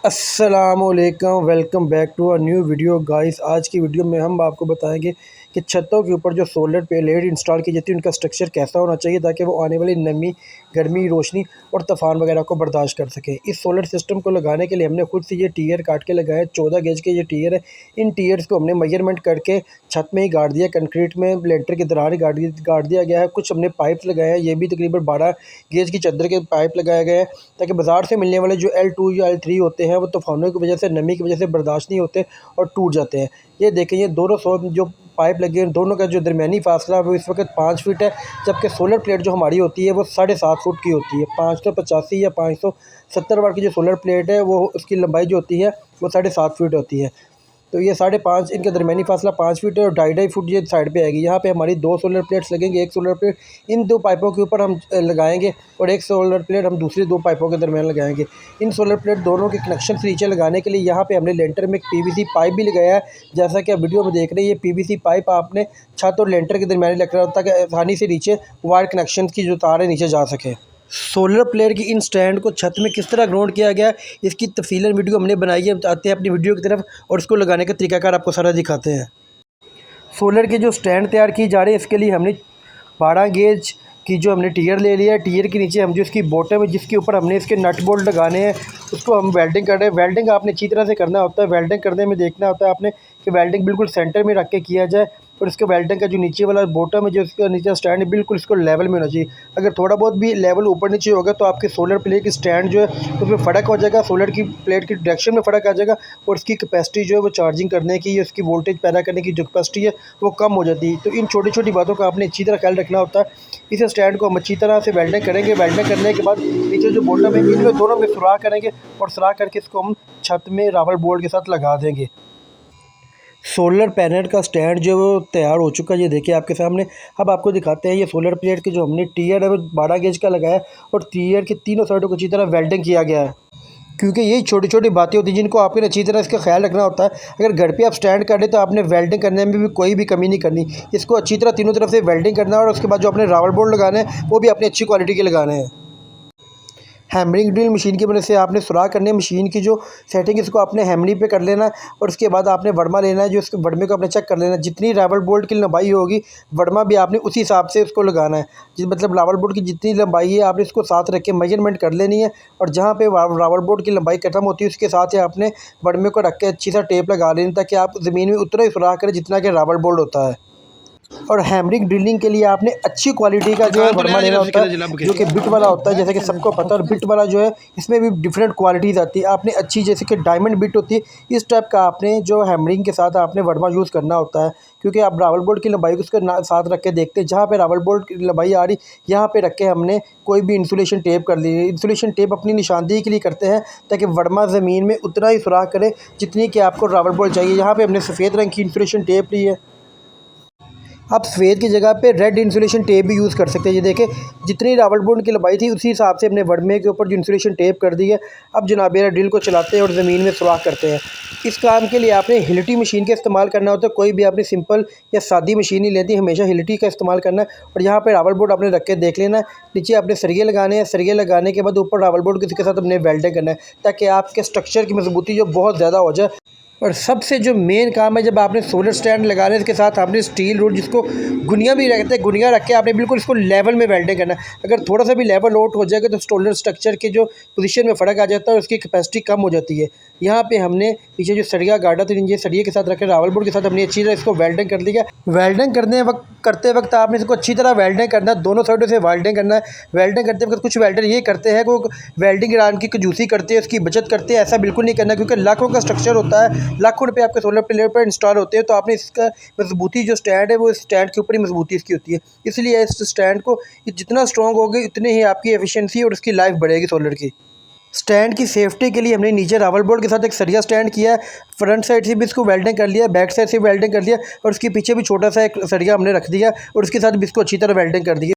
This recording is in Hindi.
अस्सलामुअलैकुम, welcome back to a new video guys. आज की वीडियो में हम आपको बताएंगे कि छतों के ऊपर जो सोलर प्लेट इंस्टॉल की जाती है उनका स्ट्रक्चर कैसा होना चाहिए ताकि वो आने वाली नमी, गर्मी, रोशनी और तूफान वगैरह को बर्दाश्त कर सकें। इस सोलर सिस्टम को लगाने के लिए हमने खुद से ये टीयर काट के लगाए। 14 गेज के ये टीयर है। इन टीयर्स को हमने मेजरमेंट करके छत में ही गाड़ दिया, कंक्रीट में लेंटर के दरार ही गाड़ दिया गया है। कुछ हमने पाइप लगाए हैं, ये भी तकरीबन 12 गेज की चद्दर के पाइप लगाए गए हैं ताकि बाज़ार से मिलने वाले जो L2 या L3 होते हैं वो तूफानों की वजह से, नमी की वजह से बर्दाश्त नहीं होते और टूट जाते हैं। ये देखें, ये दोनों जो पाइप लगे हैं दोनों का जो दरमियानी फासला वो इस वक्त 5 फीट है, जबकि सोलर प्लेट जो हमारी होती है वो 7.5 फुट की होती है। 585 या 570 वाट की जो सोलर प्लेट है वो उसकी लंबाई जो होती है वो 7.5 फीट होती है। तो ये 5.5, इनका दरमियानी फासला 5 फीट है और 2.5 फुट ये साइड पे आएगी। यहाँ पे हमारी 2 सोलर प्लेट्स लगेंगे। एक सोलर प्लेट इन 2 पाइपों के ऊपर हम लगाएंगे और एक सोलर प्लेट हम दूसरी 2 पाइपों के दरमियान लगाएंगे। इन सोलर प्लेट दोनों के कनेक्शन नीचे लगाने के लिए यहाँ पे हमने लेंटर में एक PVC पाइप भी लगाया है। जैसा कि आप वीडियो में देख रहे हैं, ये PVC पाइप आपने छत और लेंटर के दरमियान लग रहा होता है ताकि आसानी से नीचे वायर कनेक्शन की जो तार है नीचे जा सके। सोलर प्लेट की इन स्टैंड को छत में किस तरह ग्राउंड किया गया है इसकी तफसीलन वीडियो हमने बनाई है। आते हैं अपनी वीडियो की तरफ और इसको लगाने का तरीकाकार आपको सारा दिखाते हैं। सोलर की जो स्टैंड तैयार की जा रही है इसके लिए हमने 12 गेज की जो हमने टीयर ले लिया है। टीयर के नीचे हम जो इसकी बॉटम है जिसके ऊपर हमने इसके नट बोल्ट लगाने हैं उसको हम वेल्डिंग कर रहे हैं। वेल्डिंग आपने अच्छी तरह से करना होता है। वेल्डिंग करने में देखना होता है आपने कि वेल्डिंग बिल्कुल सेंटर में रख के किया जाए और इसके वेल्डिंग का जो नीचे वाला बॉटम है, जो इसका नीचे स्टैंड है, बिल्कुल इसको लेवल में होना चाहिए। अगर थोड़ा बहुत भी लेवल ऊपर नीचे होगा तो आपके सोलर प्लेट की स्टैंड जो है उसमें फ़र्क हो जाएगा, सोलर की प्लेट की डायरेक्शन में फ़र्क आ जाएगा और इसकी कैपेसिटी जो है वो चार्जिंग करने की, उसकी वोल्टेज पैदा करने की जो कैपेसिटी है वो कम हो जाती है। तो इन छोटी छोटी बातों का आपने अच्छी तरह ख्याल रखना होता है। इस स्टैंड को हम अच्छी तरह से वेल्डिंग करेंगे। वेल्डिंग करने के बाद नीचे जो बॉटम है इनमें दोनों में सुराख करेंगे और सुराख करके इसको हम छत में रावल बोल्ट के साथ लगा देंगे। सोलर पैनल का स्टैंड जो है वो तैयार हो चुका है, ये देखिए आपके सामने। अब आपको दिखाते हैं ये सोलर प्लेट के जो हमने टीयर है वो 12 गेज का लगाया और टीयर के तीनों साइडों को अच्छी तरह वेल्डिंग किया गया है, क्योंकि यही छोटी छोटी बातें होती हैं जिनको आपको अच्छी तरह इसका ख्याल रखना होता है। अगर घर पे आप स्टैंड कर रहे तो आपने वेल्डिंग करने में भी कोई भी कमी नहीं करनी। इसको अच्छी तरह तीनों तरफ से वेल्डिंग करना है और उसके बाद जो आपने रावल बोल्ट लगाने हैं वो भी अपनी अच्छी क्वालिटी के लगाने हैं। हैमरिंग ड्रिल मशीन की मदद से आपने सुराख करने मशीन की जो सेटिंग इसको आपने हैमरिंग पे कर लेना है और उसके बाद आपने वर्मा लेना है। जो इसके वर्मे को आपने चेक कर लेना है, जितनी रावल बोल्ट की लंबाई होगी वर्मा भी आपने उसी हिसाब से उसको लगाना है। जिस मतलब रावल बोल्ट की जितनी लंबाई है आपने इसको साथ रख के मेजरमेंट कर लेनी है और जहाँ पे रावल बोल्ट की लंबाई खत्म होती है उसके साथ ही आपने वर्मे को रख के अच्छी सा टेप लगा लेनी ताकि आप ज़मीन में उतना ही सुराख करें जितना कि रावल बोल्ट होता है। और हैमरिंग ड्रिलिंग के लिए आपने अच्छी क्वालिटी का जो है वर्मा लेना होता है, जो कि बिट वाला होता है, जैसे कि सबको पता है। और बिट वाला जो है इसमें भी डिफरेंट क्वालिटीज़ आती है। आपने अच्छी, जैसे कि डायमंड बिट होती है, इस टाइप का आपने जो हैमरिंग के साथ आपने वर्मा यूज़ करना होता है, क्योंकि आप रावल बोल्ट की लंबाई को उसके साथ रख के देखते हैं। जहाँ पे रावल बोल्ट की लंबाई आ रही यहाँ पे रख के हमने कोई भी इंसुलेशन टेप कर ली है। इंसुलेशन टेप अपनी निशानदेही के लिए करते हैं ताकि वर्मा ज़मीन में उतना ही सुराख करे जितनी कि आपको रावल बोल्ट चाहिए। यहाँ पर हमने सफ़ेद रंग की इंसुलेशन टेप ली है। आप सफ़ेद की जगह पे रेड इंसुलेशन टेप भी यूज़ कर सकते हैं। ये देखें, जितनी रावल बोल्ट की लंबाई थी उसी हिसाब से हमने वर्मे के ऊपर जो इंसुलेशन टेप कर दी है। अब जनाब ड्रिल को चलाते हैं और ज़मीन में सुराख करते हैं। इस काम के लिए आपने हिलटी मशीन का इस्तेमाल करना होता है। कोई भी आपने सिंपल या सादी मशीन नहीं लेती, हमेशा हिलटी का इस्तेमाल करना है। और यहाँ पर रावल बोल्ट आपने रख के देख लेना है। नीचे आपने सरिये लगाने हैं। सरिये लगाने के बाद ऊपर रावल बोल्ट के साथ अपने वेल्डिंग करना है ताकि आपके स्ट्रक्चर की मजबूती जो बहुत ज़्यादा हो जाए। और सबसे जो मेन काम है, जब आपने सोलर स्टैंड लगाने इसके साथ आपने स्टील रोड, जिसको गुनिया भी रखते हैं, गुनिया रख के आपने बिल्कुल इसको लेवल में वेल्डिंग करना है। अगर थोड़ा सा भी लेवल आउट हो जाएगा तो सोलर स्ट्रक्चर के जो पोजीशन में फ़र्क आ जाता है और उसकी कैपेसिटी कम हो जाती है। यहाँ पे हमने पीछे जो सरिया गाड़ा था, नीचे सरिये के साथ रखे रावल बोल्ट के साथ हमने अच्छी तरह इसको वेल्डिंग कर लिया। वेल्डिंग करते वक्त आपने इसको अच्छी तरह वेल्डिंग करना है, दोनों साइडों से वेल्डिंग करना है। वेल्डिंग करते वक्त कुछ वेल्डर ये करते हैं कि वेल्डिंग ईरान की कंजूसी करते हैं, उसकी बचत करते हैं। ऐसा बिल्कुल नहीं करना, क्योंकि लाखों का स्ट्रक्चर होता है, लाखों रुपये आपके सोलर प्लेट पर इंस्टॉल होते हैं। तो आपने इसका मजबूती जो स्टैंड है वो स्टैंड के ऊपर ही मजबूती इसकी होती है। इसलिए इस स्टैंड को जितना स्ट्रॉन्ग होगी उतनी ही आपकी एफिशिएंसी और उसकी लाइफ बढ़ेगी सोलर की। स्टैंड की सेफ्टी के लिए हमने नीचे रावल बोल्ट के साथ एक सरिया स्टैंड किया है। फ्रंट साइड से भी इसको वेल्डिंग कर लिया, बैक साइड से वेल्डिंग कर लिया और उसके पीछे भी छोटा सा एक सरिया हमने रख दिया और उसके साथ भी इसको अच्छी तरह वेल्डिंग कर दी।